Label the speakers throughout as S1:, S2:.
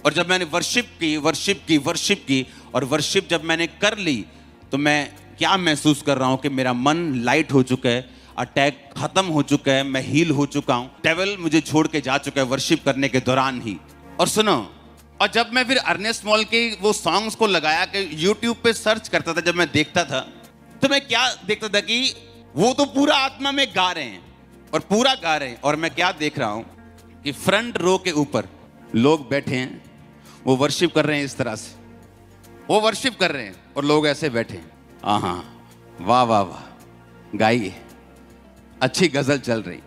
S1: और जब मैंने वर्शिप की और वर्शिप जब मैंने कर ली तो मैं क्या महसूस कर रहा हूं कि मेरा मन लाइट हो चुका है, अटैक खत्म हो चुका है, मैं हील हो चुका हूं, डेविल मुझे छोड़ के जा चुका है वर्शिप करने के दौरान ही। और सुनो, और जब मैं फिर अर्नेस्ट मॉल के वो सॉन्ग्स को लगाया कि यूट्यूब पे सर्च करता था, जब मैं देखता था तो मैं क्या देखता था कि वो तो पूरा आत्मा में गा रहे हैं और पूरा गा रहे हैं, और मैं क्या देख रहा हूं कि फ्रंट रो के ऊपर लोग बैठे हैं, वो वर्शिप कर रहे हैं, इस तरह से वो वर्शिप कर रहे हैं और लोग ऐसे बैठे हैं। हाँ, वाह वाह वाह, गाइए, अच्छी गजल चल रही।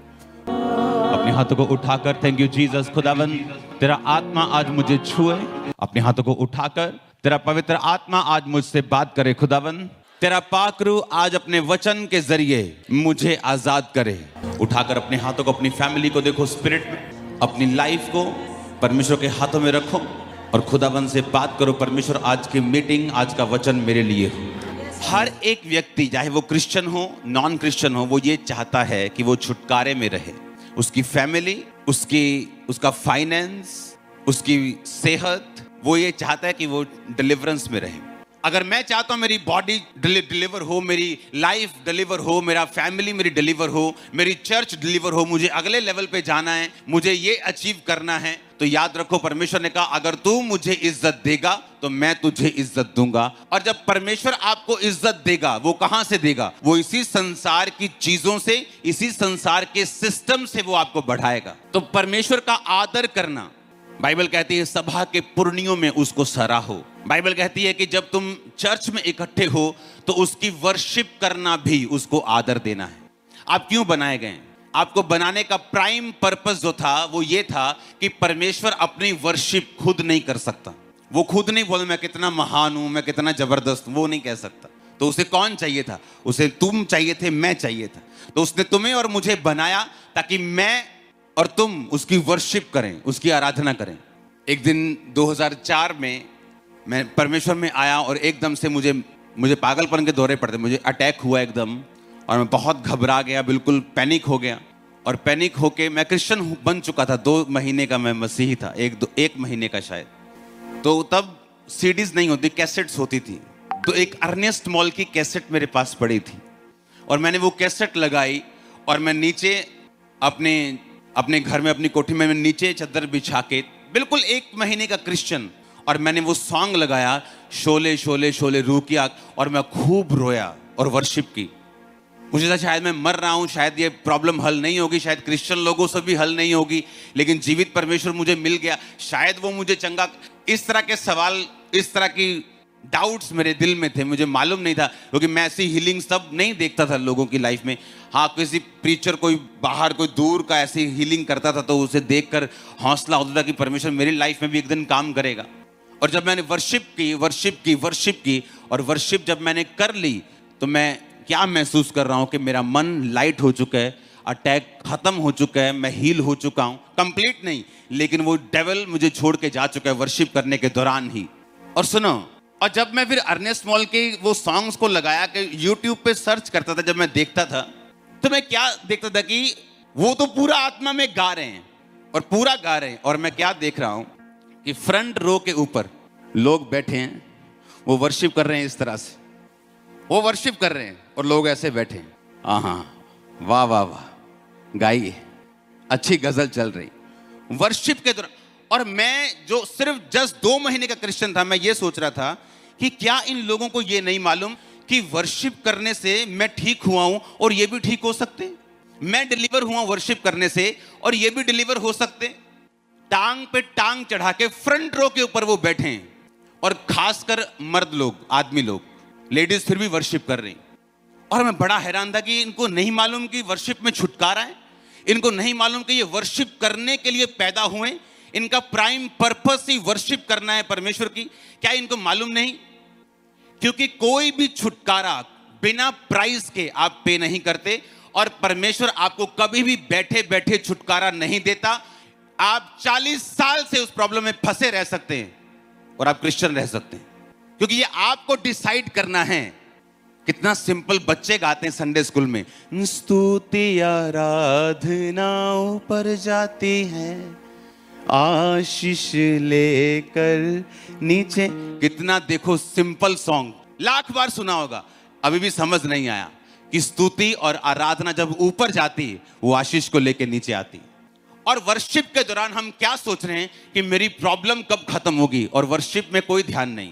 S1: अपने हाथों को उठाकर थैंक यू जीसस, खुदावन तेरा आत्मा आज मुझे छुए। अपने हाथों को उठाकर तेरा पवित्र आत्मा आज मुझसे बात करे खुदावन, तेरा पाक रूह आज अपने वचन के जरिए मुझे आजाद करे। उठाकर अपने हाथों को अपनी फैमिली को देखो, स्पिरिट में अपनी लाइफ को परमेश्वर के हाथों में रखो और खुदावन से बात करो, परमेश्वर आज की मीटिंग, आज का वचन मेरे लिए हो। हर एक व्यक्ति, चाहे वो क्रिश्चियन हो नॉन क्रिश्चियन हो, वो ये चाहता है कि वो छुटकारे में रहे। उसकी फैमिली, उसका फाइनेंस, उसकी सेहत, वो ये चाहता है कि वो डिलीवरेंस में रहे। अगर मैं चाहता हूं मेरी बॉडी डिलीवर हो, मेरी लाइफ डिलीवर हो, मेरा फैमिली मेरी डिलीवर हो, मेरी चर्च डिलीवर हो, मुझे अगले लेवल पे जाना है, मुझे ये अचीव करना है, तो याद रखो परमेश्वर ने कहा अगर तू मुझे इज्जत देगा तो मैं तुझे इज्जत दूंगा। और जब परमेश्वर आपको इज्जत देगा, वो कहां से देगा? वो इसी संसार की चीजों से, इसी संसार के सिस्टम से वो आपको बढ़ाएगा। तो परमेश्वर का आदर करना, बाइबल कहती है सभा के पुरनियों में उसको सराहो। बाइबल कहती है कि जब तुम चर्च में इकट्ठे हो तो उसकी वर्शिप करना भी उसको आदर देना है। आप क्यों बनाए गए? आपको बनाने का प्राइम पर्पस जो था वो ये था कि परमेश्वर अपनी वर्शिप खुद नहीं कर सकता। वो खुद नहीं बोले मैं कितना महान हूं, मैं कितना जबरदस्त, वो नहीं कह सकता। तो उसे कौन चाहिए था? उसे तुम चाहिए थे, मैं चाहिए था। तो उसने तुम्हें और मुझे बनाया ताकि मैं और तुम उसकी वर्शिप करें, उसकी आराधना करें। एक दिन 2004 में मैं परमेश्वर में आया और एकदम से मुझे पागलपन के दौरे पड़ते, मुझे अटैक हुआ एकदम और मैं बहुत घबरा गया, बिल्कुल पैनिक हो गया। और पैनिक होके मैं क्रिश्चियन बन चुका था, 2 महीने का मैं मसीही था, एक महीने का शायद। तो तब सीडीज नहीं होती, कैसेट्स होती थी। तो एक अर्नेस्ट मॉल की कैसेट मेरे पास पड़ी थी और मैंने वो कैसेट लगाई और मैं नीचे अपने घर में, अपनी कोठी में, मैं नीचे चादर बिछा के बिल्कुल 1 महीने का क्रिश्चियन, और मैंने वो सॉन्ग लगाया शोले शोले शोले रूह की आग, और मैं खूब रोया और वर्शिप की। मुझे था शायद मैं मर रहा हूं, शायद ये प्रॉब्लम हल नहीं होगी, शायद क्रिश्चियन लोगों से भी हल नहीं होगी, लेकिन जीवित परमेश्वर मुझे मिल गया, शायद वो मुझे चंगा। इस तरह के सवाल, इस तरह की डाउट्स मेरे दिल में थे, मुझे मालूम नहीं था, क्योंकि मैं ऐसी हीलिंग सब नहीं देखता था लोगों की लाइफ में। हाँ, किसी प्रीचर कोई बाहर, कोई दूर का ऐसी हीलिंग करता था तो उसे देखकर हौसला होता था कि परमेश्वर मेरी लाइफ में भी एक दिन काम करेगा। और जब मैंने वर्शिप की और वर्शिप जब मैंने कर ली तो मैं क्या महसूस कर रहा हूं कि मेरा मन लाइट हो चुका है, अटैक खत्म हो चुका है, मैं हील हो चुका हूं, कंप्लीट नहीं, लेकिन वो डेविल मुझे छोड़ के जा चुका है वर्शिप करने के दौरान ही। और सुनो, और जब मैं फिर अर्नेस्ट मॉल के वो सॉन्ग्स को लगाया कि यूट्यूब पे सर्च करता था, जब मैं देखता था तो मैं क्या देखता था कि वो तो पूरा आत्मा में गा रहे हैं और पूरा गा रहे हैं, और मैं क्या देख रहा हूं कि फ्रंट रो के ऊपर लोग बैठे हैं, वो वर्शिप कर रहे हैं, इस तरह से वो वर्शिप कर रहे हैं और लोग ऐसे बैठे हैं। हाँ, वाह वाह वाह, गाइए, अच्छी गजल चल रही वर्शिप के दौरान। और मैं जो सिर्फ जस्ट 2 महीने का क्रिश्चियन था, मैं ये सोच रहा था कि क्या इन लोगों को ये नहीं मालूम कि वर्शिप करने से मैं ठीक हुआ हूं और ये भी ठीक हो सकते, मैं डिलीवर हुआ वर्शिप करने से और ये भी डिलीवर हो सकते। टांग पे टांग चढ़ा के फ्रंट रो के ऊपर वो बैठे हैं, और खासकर मर्द लोग, आदमी लोग, लेडीज फिर भी वर्शिप कर रही। और मैं बड़ा हैरान था कि इनको नहीं मालूम कि वर्शिप में छुटकारा है, इनको नहीं मालूम कि ये वर्शिप करने के लिए पैदा हुए, इनका प्राइम पर्पस ही वर्शिप करना है परमेश्वर की। क्या इनको मालूम नहीं? क्योंकि कोई भी छुटकारा बिना प्राइस के आप पे नहीं करते, और परमेश्वर आपको कभी भी बैठे बैठे छुटकारा नहीं देता। आप 40 साल से उस प्रॉब्लम में फंसे रह सकते हैं और आप क्रिश्चियन रह सकते हैं, क्योंकि ये आपको डिसाइड करना है। कितना सिंपल बच्चे गाते हैं संडे स्कूल में, स्तुति आराधना ऊपर जाती है, आशीष लेकर नीचे। कितना देखो सिंपल सॉन्ग, लाख बार सुना होगा, अभी भी समझ नहीं आया कि स्तुति और आराधना जब ऊपर जाती वो आशीष को लेकर नीचे आती। और वर्शिप के दौरान हम क्या सोच रहे हैं कि मेरी प्रॉब्लम कब खत्म होगी, और वर्शिप में कोई ध्यान नहीं,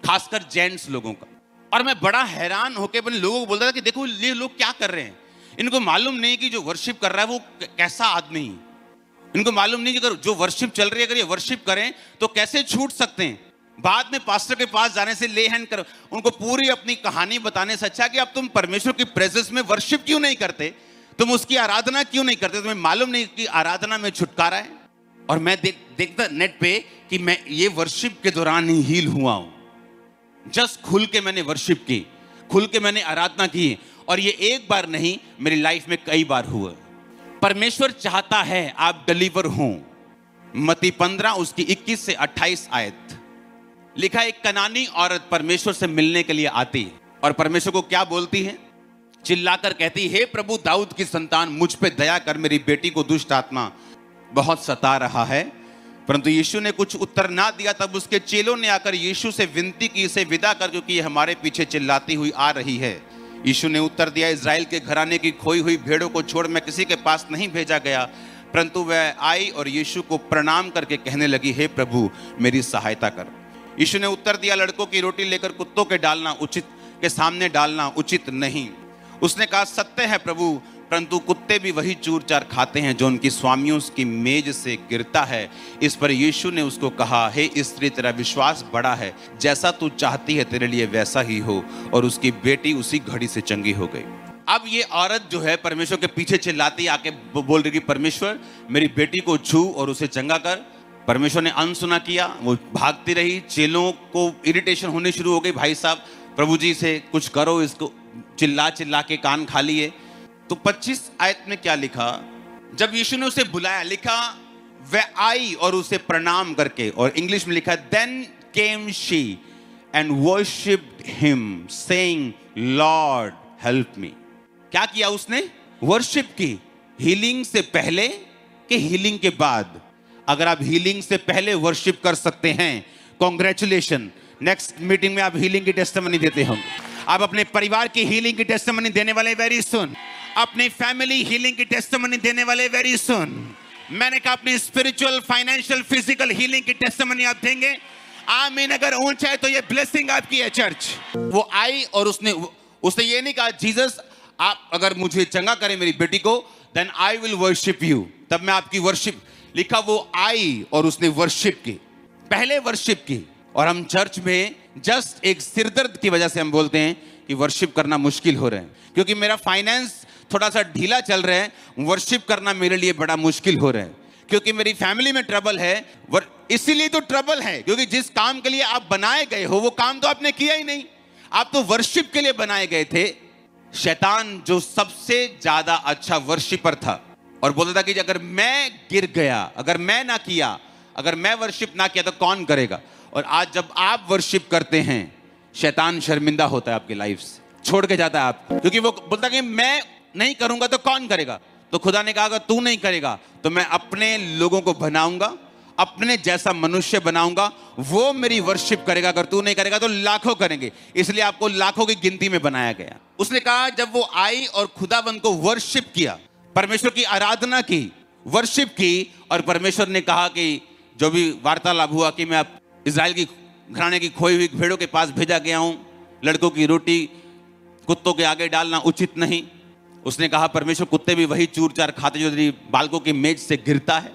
S1: खासकर जेंट्स लोगों का। और मैं बड़ा हैरान होकर अपने लोगों को बोलता था कि देखो ये लोग क्या कर रहे हैं, इनको मालूम नहीं कि जो वर्शिप कर रहा है वो कैसा आदमी है। इनको मालूम नहीं कि अगर जो वर्शिप चल रही है, अगर ये वर्शिप करें तो कैसे छूट सकते हैं। बाद में पास्टर के पास जाने से ले हैंड कर उनको पूरी अपनी कहानी बताने से अच्छा कि अब तुम परमेश्वर की प्रेजेंस में वर्शिप क्यों नहीं करते, तुम उसकी आराधना क्यों नहीं करते, तुम्हें मालूम नहीं कि आराधना में छुटकारा है। और मैं देखता नेट पे कि मैं ये वर्शिप के दौरान ही हील हुआ हूं। जस्ट खुल के मैंने वर्शिप की, खुल के मैंने आराधना की, और ये एक बार नहीं, मेरी लाइफ में कई बार हुआ। परमेश्वर चाहता है आप डिलीवर हो। मत्ती 15 उसकी 21 से 28 आयत लिखा, एक कनानी औरत परमेश्वर से मिलने के लिए आती है और परमेश्वर को क्या बोलती है, चिल्लाकर कहती, हे प्रभु दाऊद की संतान, मुझ पे दया कर, मेरी बेटी को दुष्ट आत्मा बहुत सता रहा है। परंतु यीशु ने कुछ उत्तर ना दिया। तब उसके चेलों ने आकर यीशु से विनती की, इसे विदा कर, क्योंकि ये हमारे पीछे चिल्लाती हुई आ रही है। यीशु ने उत्तर दिया, इज़राइल के घराने की खोई हुई भेड़ों को छोड़ मैं किसी के पास नहीं भेजा गया। परंतु वह आई और यीशु को प्रणाम करके कहने लगी, हे प्रभु मेरी सहायता कर। यीशु ने उत्तर दिया, लड़कों की रोटी लेकर कुत्तों के सामने डालना उचित नहीं। उसने कहा, सत्य है प्रभु, परंतु कुत्ते भी वही चूर चार खाते हैं जो उनकी स्वामियों की मेज से गिरता है। इस पर यीशु ने उसको कहा, हे स्त्री, तेरा विश्वास बड़ा है, जैसा तू चाहती है तेरे लिए वैसा ही हो। और उसकी बेटी उसी घड़ी से चंगी हो गई। अब ये औरत जो है परमेश्वर के पीछे चिल्लाती आके बोल रही कि परमेश्वर मेरी बेटी को छू और उसे चंगा कर। परमेश्वर ने अनसुना किया, वो भागती रही। चेलों को इरिटेशन होने शुरू हो गई, भाई साहब प्रभु जी से कुछ करो, इसको चिल्ला चिल्ला के कान खा लिए। तो 25 आयत में क्या लिखा, जब यीशु ने उसे बुलाया, लिखा वह आई और उसे प्रणाम करके, और इंग्लिश में लिखा, then came she and worshipped him saying Lord help me. क्या किया उसने? वर्शिप की। हीलिंग से पहले कि हीलिंग के बाद? अगर आप हीलिंग से पहले वर्शिप कर सकते हैं, कॉन्ग्रेचुलेशन, नेक्स्ट मीटिंग में आप हीलिंग की टेस्टिमनी देते होंगे। आप अपने परिवार की हीलिंग की टेस्टिमनी देने वाले वेरी सुन, अपनी फैमिली हीलिंग की टेस्टिमनी देने वाले वेरी सुन। मैंने कहा अपनी स्पिरिचुअल, फाइनेंशियल, फिजिकल हीलिंग की टेस्टिमनी आप देंगे। आमीन। अगर ऊंचा है तो ये ब्लेसिंग आपकी है चर्च। वो आई और उसने ये नहीं कहा, जीसस आप अगर मुझे चंगा करें मेरी बेटी को, then I will worship you, तब मैं आपकी वर्शिप। लिखा वो आई और उसने वर्शिप की, पहले वर्शिप की। और हम चर्च में जस्ट एक सिरदर्द की वजह से हम बोलते हैं कि वर्शिप करना मुश्किल हो रहा है, क्योंकि मेरा फाइनेंस थोड़ा सा ढीला चल रहा है, वर्शिप करना मेरे लिए बड़ा मुश्किल हो रहा है, क्योंकि मेरी फैमिली में ट्रबल है। इसीलिए तो ट्रबल है, क्योंकि जिस काम के लिए आप बनाए गए हो वो काम तो आपने किया ही नहीं। आप तो वर्शिप के लिए बनाए गए थे। शैतान जो सबसे ज्यादा अच्छा वर्शिपर था और बोलता था कि अगर मैं गिर गया, अगर मैं ना किया, अगर मैं वर्शिप ना किया तो कौन करेगा। और आज जब आप वर्शिप करते हैं, शैतान शर्मिंदा होता है आपकी लाइफ से, छोड़ के जाता है आप, क्योंकि वो बोलता है कि मैं नहीं करूंगा तो कौन करेगा। तो खुदा ने कहा अगर तू नहीं करेगा तो मैं अपने लोगों को बनाऊंगा, अपने जैसा मनुष्य बनाऊंगा, वो मेरी वर्शिप करेगा। अगर तू नहीं करेगा तो लाखों करेंगे, इसलिए आपको लाखों की गिनती में बनाया गया। उसने कहा जब वो आई और खुदाबंद को वर्शिप किया, परमेश्वर की आराधना की, वर्शिप की, और परमेश्वर ने कहा कि जो भी वार्तालाप हुआ कि मैं इज़राइल की घराने की खोई हुई भेड़ों के पास भेजा गया हूं, लड़कों की रोटी कुत्तों के आगे डालना उचित नहीं। उसने कहा परमेश्वर कुत्ते भी वही चूर चार खाते जो तेरी बालकों की मेज से गिरता है।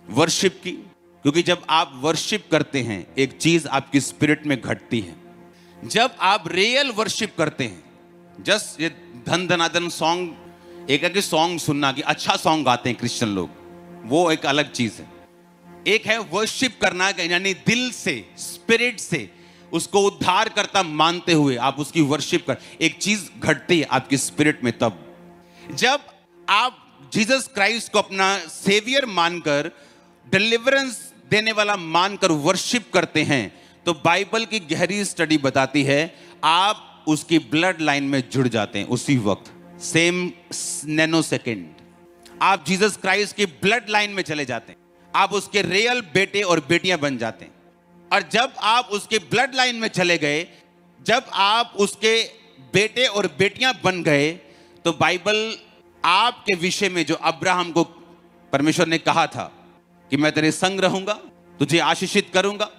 S1: वर्शिप की, क्योंकि जब आप वर्शिप करते हैं एक चीज आपकी स्पिरिट में घटती है। जब आप रियल वर्शिप करते हैं, जस्ट ये धन धनाधन सॉन्ग, एक है कि सॉन्ग सुनना कि अच्छा सॉन्ग गाते हैं क्रिश्चियन लोग, वो एक अलग चीज है। एक है वर्शिप करना, यानी दिल से, स्पिरिट से उसको उद्धार करता मानते हुए आप उसकी वर्शिप कर। एक चीज घटती है आपकी स्पिरिट में तब जब आप जीसस क्राइस्ट को अपना सेवियर मानकर, डिलीवरेंस देने वाला मानकर वर्शिप करते हैं। तो बाइबल की गहरी स्टडी बताती है आप उसकी ब्लड लाइन में जुड़ जाते हैं उसी वक्त, सेम नैनो सेकेंड आप जीसस क्राइस्ट की ब्लड लाइन में चले जाते हैं। आप उसके रियल बेटे और बेटियां बन जाते हैं। और जब आप उसके ब्लड लाइन में चले गए, जब आप उसके बेटे और बेटियां बन गए, तो बाइबल आपके विषय में जो अब्राहम को परमेश्वर ने कहा था कि मैं तेरे संग रहूंगा, तुझे आशीषित करूंगा,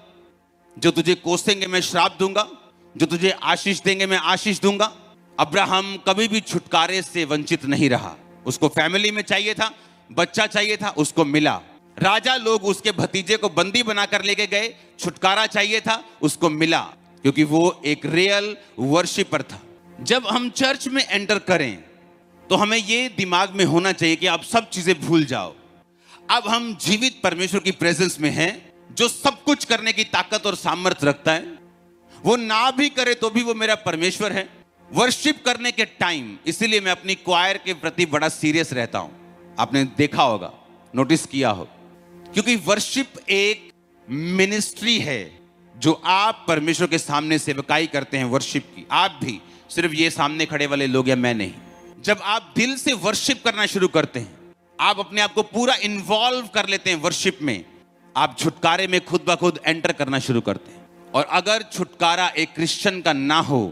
S1: जो तुझे कोसेंगे मैं श्राप दूंगा, जो तुझे आशीष देंगे मैं आशीष दूंगा। अब्राहम कभी भी छुटकारे से वंचित नहीं रहा। उसको फैमिली में चाहिए था, बच्चा चाहिए था, उसको मिला। राजा लोग उसके भतीजे को बंदी बनाकर लेके गए, छुटकारा चाहिए था, उसको मिला, क्योंकि वो एक रियल वर्शिपर था। जब हम चर्च में एंटर करें तो हमें ये दिमाग में होना चाहिए कि आप सब चीजें भूल जाओ। अब हम जीवित परमेश्वर की प्रेजेंस में हैं, जो सब कुछ करने की ताकत और सामर्थ्य रखता है। वो ना भी करे तो भी वो मेरा परमेश्वर है। वर्शिप करने के टाइम इसीलिए मैं अपनी क्वायर के प्रति बड़ा सीरियस रहता हूं। आपने देखा होगा, नोटिस किया हो, क्योंकि वर्शिप एक मिनिस्ट्री है जो आप परमेश्वर के सामने सेवकाई करते हैं। वर्शिप की आप भी, सिर्फ ये सामने खड़े वाले लोग या मैं नहीं। जब आप दिल से वर्शिप करना शुरू करते हैं, आप अपने आप को पूरा इन्वॉल्व कर लेते हैं वर्शिप में, आप छुटकारे में खुद ब खुद एंटर करना शुरू करते हैं। और अगर छुटकारा एक क्रिश्चियन का ना हो,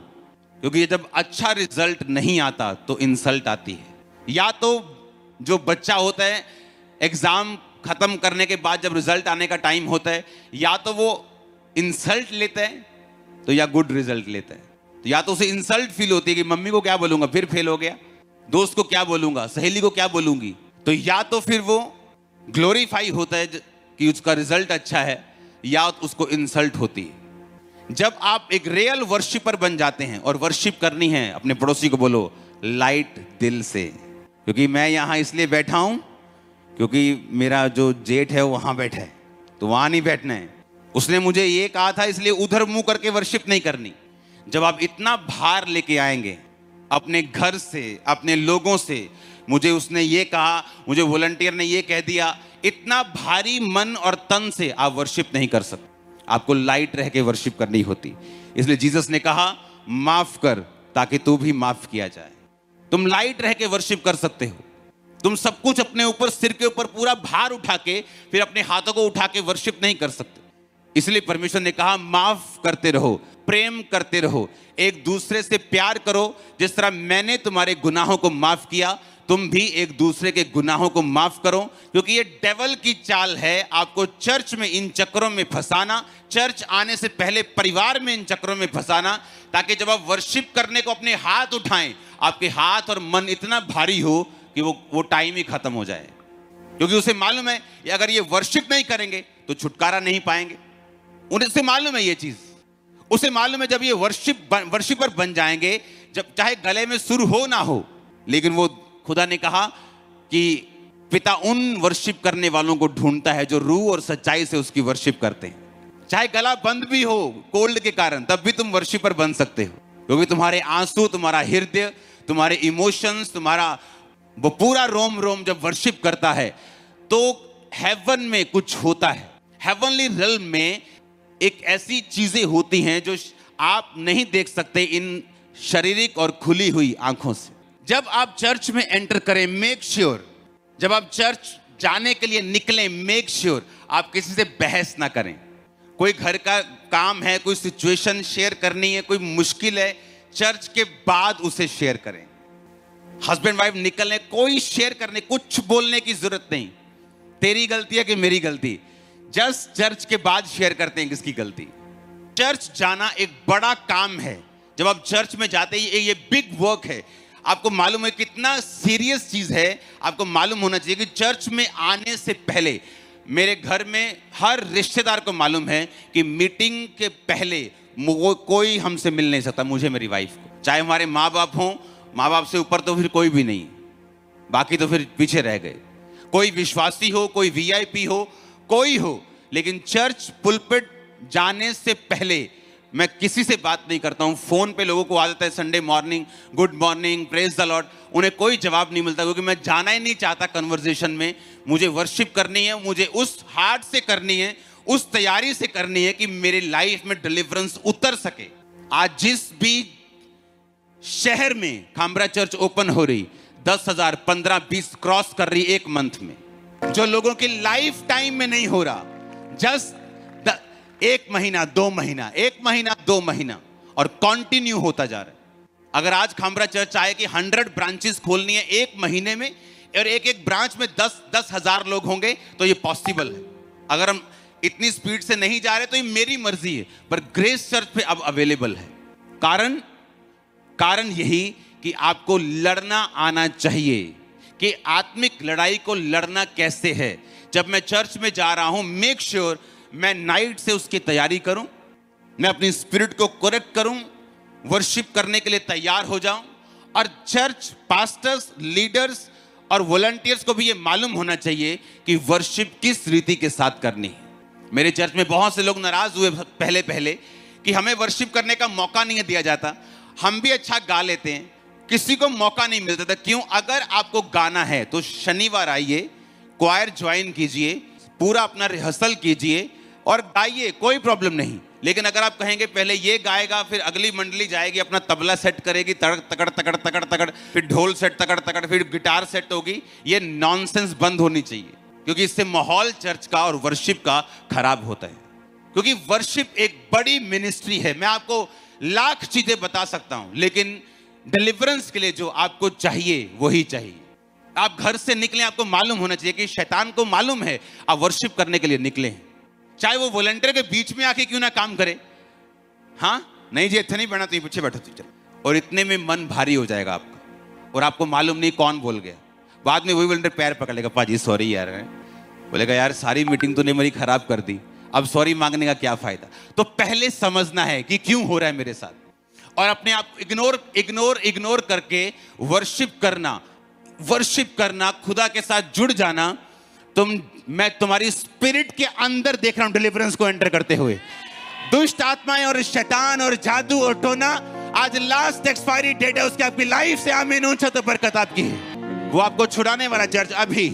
S1: क्योंकि ये जब अच्छा रिजल्ट नहीं आता तो इंसल्ट आती है। या तो जो बच्चा होता है एग्जाम खत्म करने के बाद जब रिजल्ट आने का टाइम होता है, या तो वो इंसल्ट लेता है तो या गुड रिजल्ट लेता है। तो या तो उसे इंसल्ट फील होती है कि मम्मी को क्या बोलूंगा, फिर फेल हो गया, दोस्त को क्या बोलूंगा, सहेली को क्या बोलूंगी। तो या तो फिर वो ग्लोरीफाई होता है कि उसका रिजल्ट अच्छा है, या उसको इंसल्ट होती है। जब आप एक रियल वर्शिपर बन जाते हैं और वर्शिप करनी है, अपने पड़ोसी को बोलो लाइट दिल से। क्योंकि मैं यहां इसलिए बैठा हूं क्योंकि मेरा जो जेठ है वहां बैठा है, तो वहां नहीं बैठना है। उसने मुझे ये कहा था, इसलिए उधर मुंह करके वर्शिप नहीं करनी। जब आप इतना भार लेके आएंगे अपने घर से, अपने लोगों से, मुझे उसने ये कहा, मुझे वॉलंटियर ने ये कह दिया, इतना भारी मन और तन से आप वर्शिप नहीं कर सकते। आपको लाइट रह के वर्शिप करनी होती। इसलिए जीसस ने कहा माफ कर ताकि तू भी माफ किया जाए। तुम लाइट रह के वर्शिप कर सकते हो। तुम सब कुछ अपने ऊपर, सिर के ऊपर पूरा भार उठा के फिर अपने हाथों को उठा के वर्शिप नहीं कर सकते। इसलिए परमेश्वर ने कहा माफ करते रहो, प्रेम करते रहो, एक दूसरे से प्यार करो। जिस तरह मैंने तुम्हारे गुनाहों को माफ किया, तुम भी एक दूसरे के गुनाहों को माफ करो। क्योंकि ये डेवल की चाल है आपको चर्च में इन चक्रों में फंसाना, चर्च आने से पहले परिवार में इन चक्रों में फंसाना, ताकि जब आप वर्शिप करने को अपने हाथ उठाएं, आपके हाथ और मन इतना भारी हो कि वो टाइम ही खत्म हो जाए। क्योंकि उसे मालूम है कि अगर ये वर्शिप नहीं करेंगे तो छुटकारा नहीं पाएंगे। उसे मालूम है ये चीज, उसे मालूम है जब ये वर्शिपर बन जाएंगे, जब चाहे गले में सुर हो ना हो, लेकिन वो खुदा ने कहा कि पिता उन वर्शिप करने वालों को ढूंढता है जो रूह और सच्चाई से उसकी वर्शिप करते हैं। चाहे गला बंद भी हो कोल्ड के कारण, तब भी तुम वर्शिपर बन सकते हो। क्योंकि तुम्हारे आंसू, तुम्हारा हृदय, तुम्हारे इमोशंस, तुम्हारा वो पूरा रोम रोम जब वर्शिप करता है तो हेवन में कुछ होता है। हेवनली रिल्म में एक ऐसी चीजें होती हैं जो आप नहीं देख सकते इन शारीरिक और खुली हुई आंखों से। जब आप चर्च में एंटर करें, मेक श्योर, जब आप चर्च जाने के लिए निकलें, मेक श्योर आप किसी से बहस ना करें। कोई घर का काम है, कोई सिचुएशन शेयर करनी है, कोई मुश्किल है, चर्च के बाद उसे शेयर करें। हस्बैंड वाइफ निकलने, कोई शेयर करने, कुछ बोलने की जरूरत नहीं। तेरी गलती है कि मेरी गलती, जस्ट चर्च के बाद शेयर करते हैं किसकी गलती। चर्च जाना एक बड़ा काम है। जब आप चर्च में जाते हैं, ये बिग वर्क है। आपको मालूम है कितना सीरियस चीज है। आपको मालूम होना चाहिए कि चर्च में आने से पहले, मेरे घर में हर रिश्तेदार को मालूम है कि मीटिंग के पहले कोई हमसे मिल नहीं सकता, मुझे, मेरी वाइफ को। चाहे हमारे माँ बाप हों, माँ बाप से ऊपर तो फिर कोई भी नहीं, बाकी तो फिर पीछे रह गए। कोई विश्वासी हो, कोई वीआईपी हो, कोई हो, लेकिन चर्च पुलपिट जाने से पहले मैं किसी से बात नहीं करता हूं। फोन पे लोगों को आदत है Sunday morning, good morning, praise the Lord, उन्हें कोई जवाब नहीं मिलता, क्योंकि मैं जाना ही नहीं चाहता कन्वर्सेशन में। मुझे वर्शिप करनी है, मुझे उस हार्ट से करनी है, उस तैयारी से करनी है कि मेरी लाइफ में डिलीवरेंस उतर सके। आज जिस भी शहर में खामरा चर्च ओपन हो रही, 10,000, 15, 20 क्रॉस कर रही एक मंथ में, जो लोगों की लाइफ टाइम में नहीं हो रहा, जस्ट 1 महीना 2 महीना 1 महीना 2 महीना और कंटिन्यू होता जा रहा है। अगर आज खामरा चर्च आए कि 100 ब्रांचेस खोलनी है 1 महीने में और एक ब्रांच में 10 हजार लोग होंगे तो ये पॉसिबल है। अगर हम इतनी स्पीड से नहीं जा रहे तो ये मेरी मर्जी है, पर ग्रेस चर्च पे अब अवेलेबल है। कारण यही कि आपको लड़ना आना चाहिए कि आत्मिक लड़ाई को लड़ना कैसे है। जब मैं चर्च में जा रहा हूं, मेक श्योर मैं नाइट से उसकी तैयारी करूं, मैं अपनी स्पिरिट को करेक्ट करूं, वर्शिप करने के लिए तैयार हो जाऊं। और चर्च पास्टर्स, लीडर्स और वॉलंटियर्स को भी ये मालूम होना चाहिए कि वर्शिप किस रीति के साथ करनी है। मेरे चर्च में बहुत से लोग नाराज हुए पहले कि हमें वर्शिप करने का मौका नहीं दिया जाता। हम भी अच्छा गा लेते हैं, किसी को मौका नहीं मिलता था। क्यों? अगर आपको गाना है तो शनिवार आइए, क्वायर ज्वाइन कीजिए, पूरा अपना रिहर्सल कीजिए और गाइए, कोई प्रॉब्लम नहीं। लेकिन अगर आप कहेंगे पहले ये गाएगा, फिर अगली मंडली जाएगी अपना तबला सेट करेगी, तकड़ तकड़ तकड़ तकड़, फिर ढोल सेट तकड़ तकड़, फिर गिटार सेट होगी, ये नॉनसेंस बंद होनी चाहिए। क्योंकि इससे माहौल चर्च का और वर्शिप का खराब होता है। क्योंकि वर्शिप एक बड़ी मिनिस्ट्री है। मैं आपको लाख चीजें बता सकता हूं, लेकिन डिलीवरेंस के लिए जो आपको चाहिए वही चाहिए। आप घर से निकले, आपको मालूम होना चाहिए कि शैतान को मालूम है आप वर्शिप करने के लिए निकले हैं, चाहे वो वॉलंटियर के बीच में आके क्यों ना काम करे। हाँ नहीं जी, इतना नहीं बैठना, तुम पीछे बैठो, चलो। और इतने में मन भारी हो जाएगा आपका और आपको मालूम नहीं कौन बोल गया। बाद में वही वॉलंटियर पैर पकड़ लेगा, पाजी सॉरी यार, बोलेगा यार सारी मीटिंग तूने मेरी खराब कर दी, अब सॉरी मांगने का क्या फायदा। तो पहले समझना है कि क्यों हो रहा है मेरे साथ, और अपने आप इग्नोर करके वर्शिप करना, खुदा के साथ जुड़ जाना। मैं तुम्हारी स्पिरिट के अंदर देख रहा हूं डिलीवरेंस को एंटर करते हुए। दुष्ट आत्माएं और शैतान और जादू और टोना, आज लास्ट एक्सपायरी डेट है उसके, आपकी लाइफ से आमीन ऊंचा तो बरकत आपकी है। वो आपको छुड़ाने वाला चर्च अभी,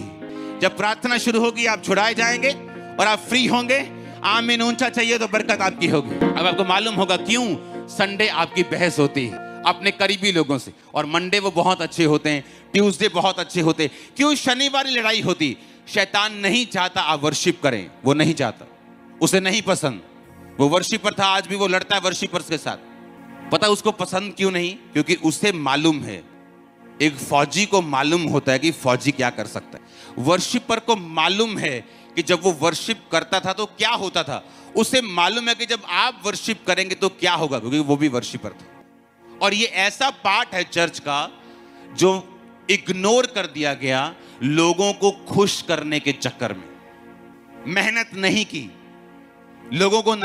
S1: जब प्रार्थना शुरू होगी आप छुड़ाए जाएंगे और आप फ्री होंगे। आमीन ऊंचा चाहिए तो बरकत आपकी होगी। अब आपको मालूम होगा क्यों संडे आपकी बहस होती है अपने करीबी लोगों से, और मंडे वो बहुत अच्छे होते हैं, ट्यूसडे बहुत अच्छे होते हैं। क्यों शनिवार लड़ाई होती? शैतान नहीं चाहता आप वर्शिप करें, वो नहीं चाहता, उसे नहीं पसंद। वो वर्शिपर था, आज भी वो लड़ता है वर्शिपर्स के साथ। पता उसको पसंद क्यों नहीं? क्योंकि उसे मालूम है, एक फौजी को मालूम होता है कि फौजी क्या कर सकता है। वर्शिपर को मालूम है कि जब वो वर्शिप करता था तो क्या होता था। उसे मालूम है कि जब आप वर्शिप करेंगे तो क्या होगा, क्योंकि वो भी वर्शिपर था। और ये ऐसा पार्ट है चर्च का जो इग्नोर कर दिया गया लोगों को खुश करने के चक्कर में। मेहनत नहीं की, लोगों को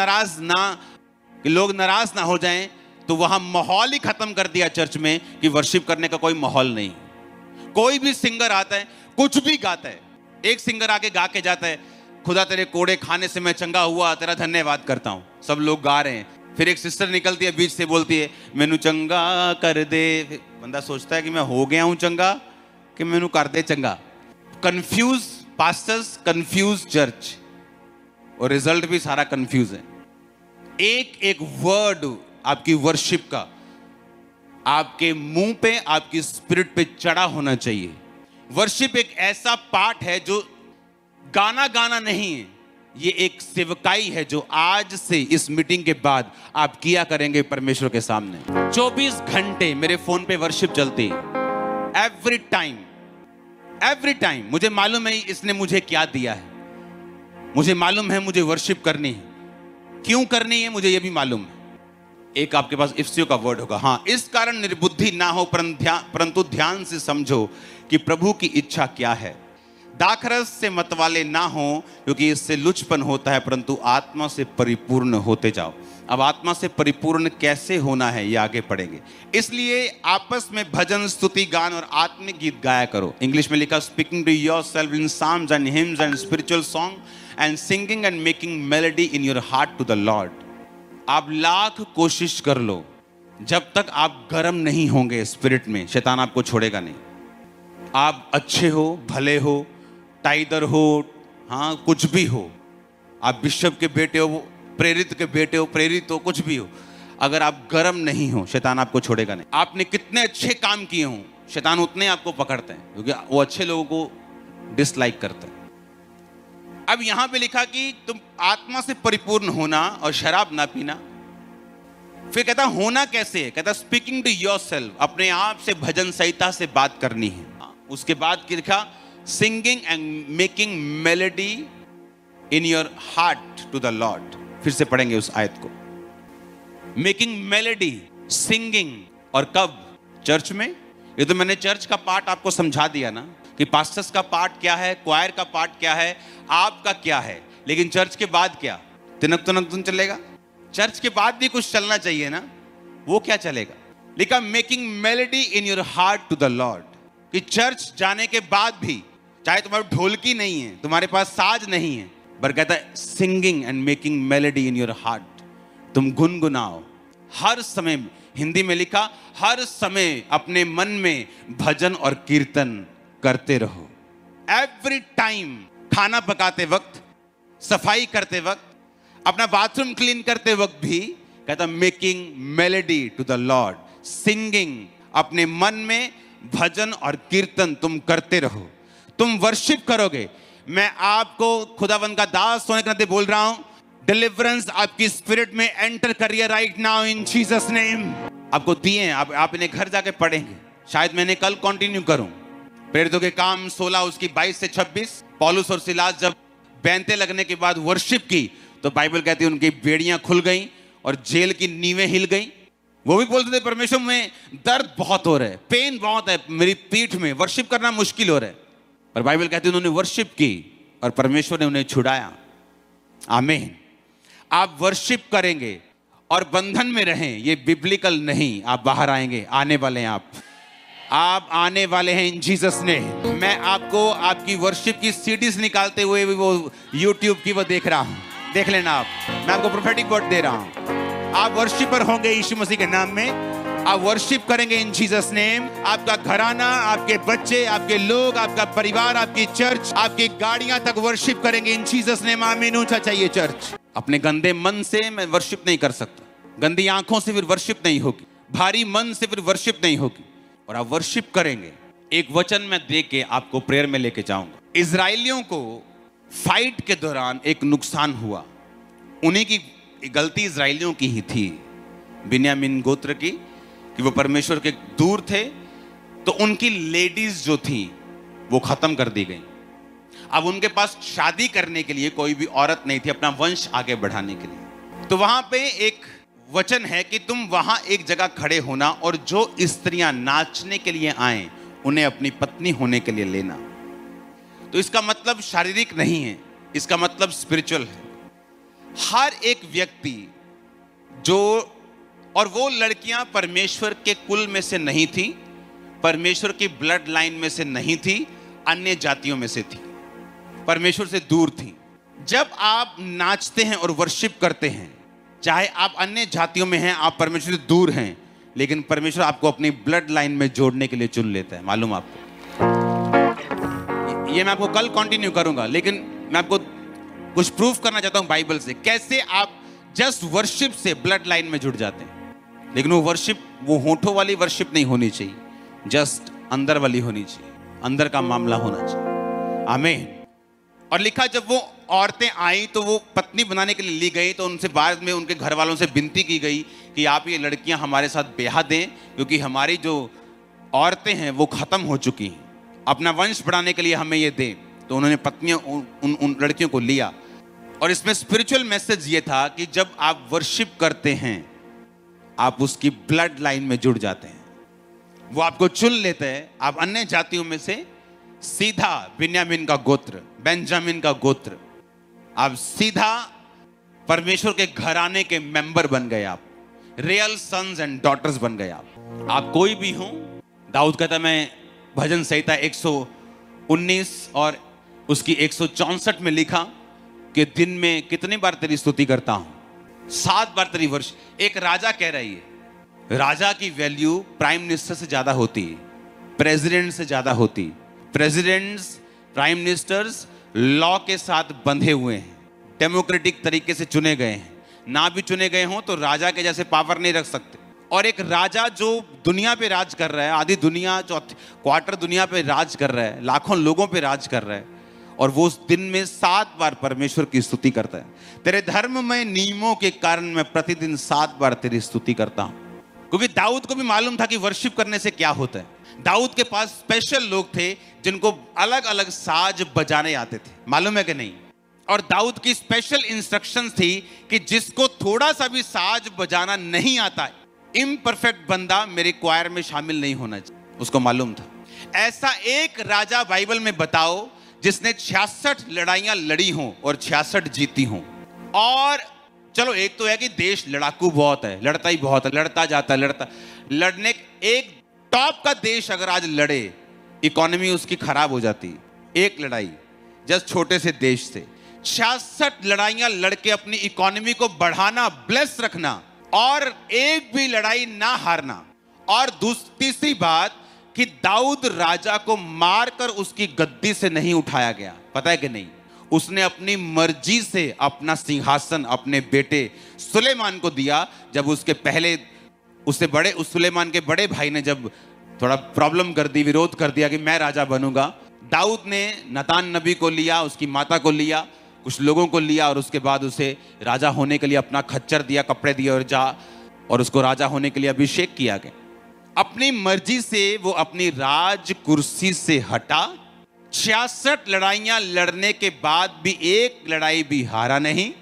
S1: लोग नाराज ना हो जाएं, तो वहां माहौल ही खत्म कर दिया चर्च में कि वर्शिप करने का कोई माहौल नहीं। कोई भी सिंगर आता है, कुछ भी गाता है, एक सिंगर आके गा के जाता है, खुदा तेरे कोड़े खाने से मैं चंगा हुआ, तेरा धन्यवाद करता हूं। सब लोग गा रहे हैं। फिर एक सिस्टर निकलती है बीच से, बोलती है मैनू चंगा कर दे। बंदा सोचता है कि मैं हो गया हूं चंगा कि मैनू कर दे चंगा। कंफ्यूज पास्टर्स, कंफ्यूज चर्च, और रिजल्ट भी सारा कंफ्यूज है। एक एक वर्ड आपकी वर्शिप का आपके मुंह पे, आपकी स्पिरिट पे चढ़ा होना चाहिए। वर्शिप एक ऐसा पार्ट है जो गाना नहीं है, ये एक सेवकाई है जो आज से इस मीटिंग के बाद आप किया करेंगे परमेश्वर के सामने। 24 घंटे मेरे फोन पे वर्शिप चलती है, एवरी टाइम। मुझे मालूम है इसने मुझे क्या दिया है, मुझे मालूम है मुझे वर्शिप करनी है। क्यों करनी है मुझे ये भी मालूम है। एक आपके पास इफ्सियों का वर्ड होगा, हाँ, इस कारण निर्बुद्धि ना हो परंतु ध्यान से समझो कि प्रभु की इच्छा क्या है। दाखरस से मतवाले ना हो क्योंकि इससे लुचपन होता है, परंतु आत्मा से परिपूर्ण होते जाओ। अब आत्मा से परिपूर्ण कैसे होना है ये आगे पढ़ेंगे। इसलिए आपस में भजन, स्तुति, गान और आत्मिक गीत गाया करो। इंग्लिश में लिखा, speaking to yourself in psalms and hymns and spiritual song and singing and making melody in your heart to the Lord. आप लाख कोशिश कर लो, जब तक आप गर्म नहीं होंगे स्पिरिट में, शैतान आपको छोड़ेगा नहीं। आप अच्छे हो, भले हो, टाइदर हो, हाँ कुछ भी हो, आप बिशप के बेटे हो, प्रेरित के बेटे हो, प्रेरित हो, कुछ भी हो, अगर आप गर्म नहीं हो शैतान आपको छोड़ेगा नहीं। आपने कितने अच्छे काम किए हों, शैतान उतने आपको पकड़ते हैं क्योंकि वो अच्छे लोगों को डिसलाइक करता है। अब यहां पे लिखा कि तुम आत्मा से परिपूर्ण होना और शराब ना पीना। फिर कहता होना कैसे है, कहता स्पीकिंग टू योरसेल्फ, अपने आप से भजन संहिता से बात करनी है। उसके बाद लिखा singing and making melody in your heart to the Lord. फिर से पढ़ेंगे उस आयत को। मेकिंग मेलोडी, सिंगिंग, और कब? चर्च में। ये तो मैंने चर्च का पार्ट आपको समझा दिया ना कि पास्टर्स का पार्ट क्या है, क्वायर का पार्ट क्या है, आपका क्या है। लेकिन चर्च के बाद क्या? तिनक तुनक तुन चलेगा? चर्च के बाद भी कुछ चलना चाहिए ना, वो क्या चलेगा? लिखा making melody in your heart to the Lord, कि चर्च जाने के बाद भी चाहे तुम्हारी ढोलकी नहीं है, तुम्हारे पास साज नहीं है, पर कहता है singing and making melody in your heart, तुम गुनगुनाओ हर समय। हिंदी में लिखा हर समय अपने मन में भजन और कीर्तन करते रहो। एवरी टाइम, खाना पकाते वक्त, सफाई करते वक्त, अपना बाथरूम क्लीन करते वक्त भी कहता making melody to the Lord, singing, अपने मन में भजन और कीर्तन तुम करते रहो। तुम वर्शिप करोगे। मैं आपको खुदावंद का दास होने के नाते बोल रहा हूं, डिलीवरेंस आपकी स्पिरिट में एंटर करिए right now in Jesus name. आपको दिए हैं, आप इन्हें घर जाके पढ़ेंगे। शायद मैंने कल कंटिन्यू करूं। प्रेरितों के काम 16 उसकी 22 से 26। पौलुस और सिलास जब बैंते लगने के बाद वर्शिप की तो बाइबल कहती है उनकी बेड़ियां खुल गईं और जेल की नींवें हिल गईं। वो भी बोलते थे परमेश्वर में दर्द बहुत हो रहा है, पेन बहुत है मेरी पीठ में, वर्शिप करना मुश्किल हो रहा है। पर बाइबल कहती है उन्होंने वर्शिप की और परमेश्वर ने उन्हें छुड़ाया। आमीन। आप वर्शिप करेंगे और बंधन में रहें, ये बिब्लिकल नहीं। आप बाहर आएंगे, आने वाले हैं आप आने वाले हैं इन जीसस ने। मैं आपको आपकी वर्शिप की सीडीज निकालते हुए भी वो यूट्यूब की वो देख रहा हूं, देख लेना आप। मैं आपको प्रोफेटिक वर्ड दे रहा हूं। आप वर्शिपर होंगे यीशु मसीह के नाम में। आप वर्शिप करेंगे इन जीसस नेम। आपका घराना, आपके बच्चे, आपके लोग, आपका परिवार, आपकी चर्च, आपकी गाड़ियां तक वर्शिप करेंगे इन जीसस नेम। आमीन। ऊंचा चाहिए चर्च। अपने गंदे मन से मैं वर्शिप नहीं कर सकता, गंदी आंखों से फिर वर्शिप नहीं होगी, भारी मन से फिर वर्शिप नहीं होगी। और आप वर्शिप करेंगे। एक वचन मैं दे के आपको प्रेयर में लेके जाऊंगा। इजराइलियों को फाइट के दौरान एक नुकसान हुआ। उन्हीं की गलती इजराइलियों की ही थी, बिन्यामीन गोत्र की, कि वो परमेश्वर के दूर थे। तो उनकी लेडीज जो थी वो खत्म कर दी गई। अब उनके पास शादी करने के लिए कोई भी औरत नहीं थी अपना वंश आगे बढ़ाने के लिए। तो वहां पे एक वचन है कि तुम वहां एक जगह खड़े होना और जो स्त्रियां नाचने के लिए आए उन्हें अपनी पत्नी होने के लिए लेना। तो इसका मतलब शारीरिक नहीं है, इसका मतलब स्पिरिचुअल है। हर एक व्यक्ति जो, और वो लड़कियां परमेश्वर के कुल में से नहीं थी, परमेश्वर की ब्लड लाइन में से नहीं थी, अन्य जातियों में से थी, परमेश्वर से दूर थी। जब आप नाचते हैं और वर्शिप करते हैं, चाहे आप अन्य जातियों में हैं, आप परमेश्वर से दूर हैं, लेकिन परमेश्वर आपको अपनी ब्लड लाइन में जोड़ने के लिए चुन लेता है। मालूम आपको? ये मैं आपको कल कंटिन्यू करूंगा, लेकिन मैं आपको कुछ प्रूफ करना चाहता हूं बाइबल से, कैसे आप जस्ट वर्शिप से ब्लड लाइन में जुड़ जाते हैं। लेकिन वो वर्शिप, वो होठों वाली वर्शिप नहीं होनी चाहिए, जस्ट अंदर वाली होनी चाहिए, अंदर का मामला होना चाहिए। आमीन। और लिखा जब वो औरतें आई तो वो पत्नी बनाने के लिए ली गई, तो उनसे बाद में उनके घर वालों से विनती की गई कि आप ये लड़कियां हमारे साथ ब्याह दें, क्योंकि हमारी जो औरतें हैं वो खत्म हो चुकी हैं, अपना वंश बढ़ाने के लिए हमें ये दें। तो उन्होंने पत्नियों उन लड़कियों को लिया। और इसमें स्पिरिचुअल मैसेज ये था कि जब आप वर्शिप करते हैं आप उसकी ब्लड लाइन में जुड़ जाते हैं, वो आपको चुन लेते हैं। आप अन्य जातियों में से सीधा बिन्यामीन का गोत्र, बेंजामिन का गोत्र, आप सीधा परमेश्वर के घराने के मेंबर बन गए, आप रियल सन्स एंड डॉटर्स बन गए। आप कोई भी हो। दाऊद कहता मैं भजन संहिता 119 और उसकी 164 में लिखा कि दिन में कितनी बार तेरी स्तुति करता हूं, 7 बार तेरी वर्ष। एक राजा कह रही है, राजा की वैल्यू प्राइम मिनिस्टर से ज्यादा होती है, प्रेसिडेंट से ज्यादा होती। प्रेसिडेंट्स, प्राइम मिनिस्टर्स लॉ के साथ बंधे हुए हैं, डेमोक्रेटिक तरीके से चुने गए हैं। ना भी चुने गए हों तो राजा के जैसे पावर नहीं रख सकते। और एक राजा जो दुनिया पे राज कर रहा है, आधी दुनिया, क्वार्टर दुनिया पे राज कर रहा है, लाखों लोगों पे राज कर रहा है, और वो उस दिन में 7 बार परमेश्वर की स्तुति करता है। तेरे धर्ममय नियमों के कारण मैं प्रतिदिन 7 बार तेरी स्तुति करता हूं। क्योंकि दाऊद को भी मालूम था कि वर्शिप करने से क्या होता है। दाऊद के पास स्पेशल लोग थे जिनको अलग अलग साज बजाने आते थे, मालूम है कि नहीं। और दाऊद की स्पेशल इंस्ट्रक्शंस थी कि जिसको थोड़ा सा भी साज बजाना नहीं आता, इम्परफेक्ट बंदा मेरे क्वायर में शामिल नहीं होना चाहिए, उसको मालूम था। ऐसा एक राजा बाइबल में बताओ जिसने 66 लड़ाइयां लड़ी हों और 66 जीती हों। और चलो एक तो है कि देश लड़ाकू बहुत है, लड़ता ही बहुत है, लड़ता जाता है, लड़ने एक टॉप का देश अगर आज लड़े, इकोनॉमी उसकी खराब हो जाती। एक लड़ाई जस्ट छोटे से देश से 66 लड़ाइयां लड़के अपनी इकोनॉमी को बढ़ाना, ब्लेस रखना और एक भी लड़ाई ना हारना। और तीसरी बात कि दाऊद राजा को मारकर उसकी गद्दी से नहीं उठाया गया, पता है कि नहीं। उसने अपनी मर्जी से अपना सिंहासन अपने बेटे सुलेमान को दिया। जब उसके पहले उस सुलेमान के बड़े भाई ने जब थोड़ा प्रॉब्लम कर दी, विरोध कर दिया कि मैं राजा बनूंगा, दाऊद ने नतान नबी को लिया, उसकी माता को लिया, कुछ लोगों को लिया और उसके बाद उसे राजा होने के लिए अपना खच्चर दिया, कपड़े दिए और उसको राजा होने के लिए अभिषेक किया गया। अपनी मर्जी से वो अपनी राज कुर्सी से हटा। 66 लड़ाइयां लड़ने के बाद भी एक लड़ाई भी हारा नहीं,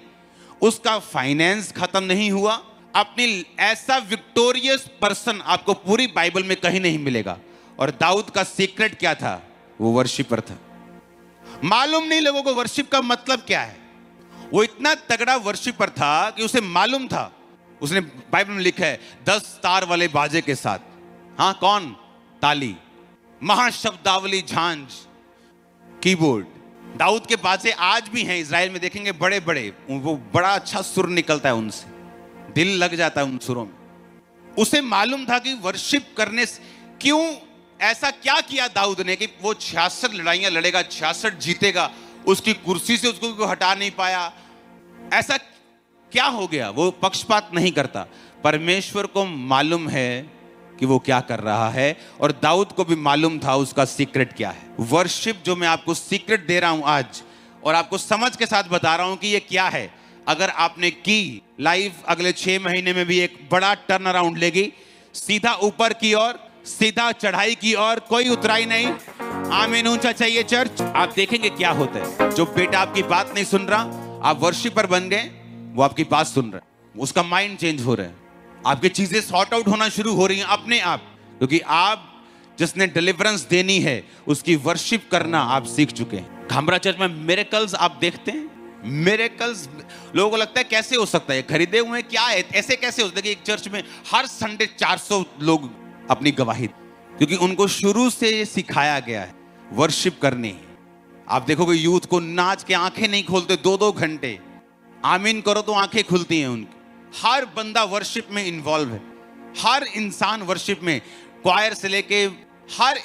S1: उसका फाइनेंस खत्म नहीं हुआ। अपनी ऐसा विक्टोरियस पर्सन आपको पूरी बाइबल में कहीं नहीं मिलेगा। और दाऊद का सीक्रेट क्या था? वो वर्शिपर था। मालूम नहीं लोगों को वर्शिप का मतलब क्या है। वो इतना तगड़ा वर्शिपर था कि उसे मालूम था। उसने बाइबल में लिखा है 10 तार वाले बाजे के साथ। हाँ, कौन? ताली, महाशब्दावली, झांझ, कीबोर्ड। दाऊद के बाजे आज भी हैं इजराइल में, देखेंगे बड़े बड़े, वो बड़ा अच्छा सुर निकलता है उनसे, दिल लग जाता है उन सुरों में। उसे मालूम था कि वर्शिप करने से क्यों, ऐसा क्या किया दाऊद ने कि वो 66 लड़ाइयां लड़ेगा, 66 जीतेगा, उसकी कुर्सी से उसको हटा नहीं पाया। ऐसा क्या हो गया? वो पक्षपात नहीं करता। परमेश्वर को मालूम है कि वो क्या कर रहा है और दाऊद को भी मालूम था उसका सीक्रेट क्या है। वर्शिप जो मैं आपको सीक्रेट दे रहा हूं आज और आपको समझ के साथ बता रहा हूं कि ये क्या है, अगर आपने की, लाइफ अगले 6 महीने में भी एक बड़ा टर्न अराउंड लेगी, सीधा ऊपर की ओर, सीधा चढ़ाई की ओर, कोई उतराई नहीं। आमीन ऊंचा चाहिए चर्च। आप देखेंगे क्या होता है। जो बेटा आपकी बात नहीं सुन रहा, आप वर्शिपर बन गए, वो आपकी बात सुन रहा है, उसका माइंड चेंज हो रहा है, आपकी चीजें सॉर्ट आउट होना शुरू हो रही हैं अपने आप, क्योंकि आप जिसने डिलीवरेंस देनी है उसकी वर्शिप करना आप सीख चुके हैं। खामरा चर्च में मिरेकल्स आप देखते हैं। मिरेकल्स लोगों को लगता है कैसे हो सकता है, खरीदे हुए क्या है, ऐसे कैसे हो सकता है कि एक चर्च में हर संडे 400 लोग अपनी गवाही, क्योंकि उनको शुरू से सिखाया गया है वर्शिप करनी। आप देखोगे यूथ को नाच के आंखें नहीं खोलते 2-2 घंटे, आमीन करो तो आंखें खुलती हैं उनकी। हर बंदा वर्शिप में इन्वॉल्व है, हर इंसान वर्शिप में, क्वायर से लेके हर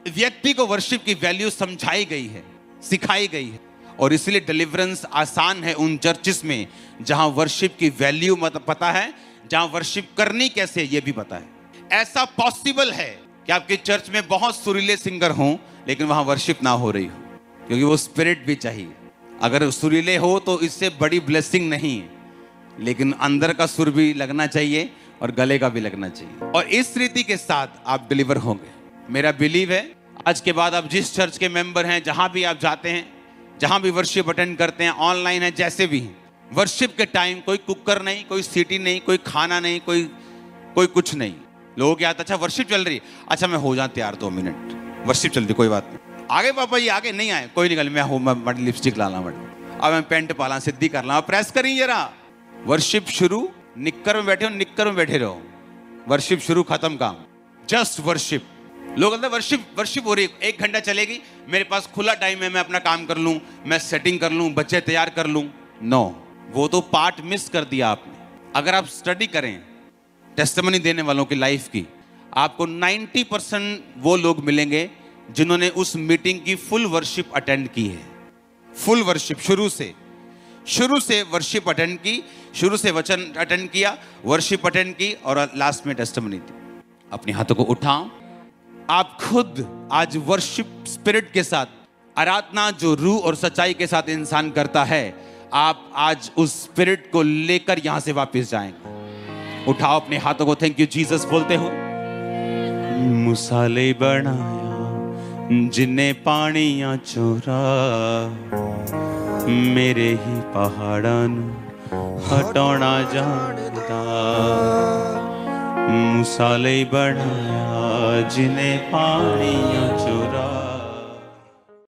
S1: व्यक्ति को वर्शिप की वैल्यू समझाई गई है, सिखाई गई है। और इसलिए डिलीवरेंस आसान है उन चर्चेस में जहां वर्शिप की वैल्यू पता है, जहां वर्शिप करनी कैसे ये भी पता है। ऐसा पॉसिबल है कि आपके चर्च में बहुत सुरीले सिंगर हों लेकिन वहां वर्शिप ना हो रही हो, क्योंकि वो स्पिरिट भी चाहिए। अगर सुरीले हो तो इससे बड़ी ब्लेसिंग नहीं है, लेकिन अंदर का सुर भी लगना चाहिए और गले का भी लगना चाहिए, और इस रीति के साथ आप डिलीवर होंगे। मेरा बिलीव है आज के बाद आप जिस चर्च के मेंबर हैं, जहां भी आप जाते हैं, जहां भी वर्शिप अटेंड करते हैं, ऑनलाइन है, जैसे भी हैं, वर्शिप के टाइम कोई कुकर नहीं, कोई सीटी नहीं, कोई खाना नहीं, कोई कुछ नहीं। लोगों के हाथ, अच्छा वर्शिप चल रही है, अच्छा मैं हो जाऊं तैयार 2 मिनट, वर्शिप चल रही, कोई बात नहीं। आगे पापा जी आगे नहीं आए, कोई निकल, मैं लिपस्टिक लाना, अब मैं पेंट पाला, सिद्धि कर ला, प्रेस करिए जरा। वर्शिप शुरू, निक्कर में बैठे हो, निक्कर में बैठे रहो, वर्शिप शुरू, खत्म काम, जस्ट वर्शिप। लोग कहते हैं वर्शिप हो रही है, 1 घंटा चलेगी, मेरे पास खुला टाइम है, मैं अपना काम कर लूं, मैं सेटिंग कर लूं, बच्चे तैयार कर लूं। नो, वो तो पार्ट मिस कर दिया आपने। अगर आप स्टडी करें टेस्टिमनी देने वालों की लाइफ की, आपको 90% वो लोग मिलेंगे जिन्होंने उस मीटिंग की फुल वर्शिप अटेंड की है। फुल वर्शिप, शुरू से वर्शिप अटेंड की, शुरू से वचन अटेंड किया, वर्शिप अटेंड की और लास्ट में टेस्टिमनी दी। अपने हाथों को उठाओ, आप खुद आज वर्शिप स्पिरिट के साथ आराधना जो रूह और सच्चाई के साथ इंसान करता है, आप आज उस स्पिरिट को लेकर यहां से वापस जाएंगे। उठाओ अपने हाथों को, थैंक यू जीसस बोलते हो। मुसाले बनाया जिन्ने पानियां चोरा, मेरे ही पहाड़ां हटाना जानता। मुसाले बनाया जिन्ने पानियां चोरा,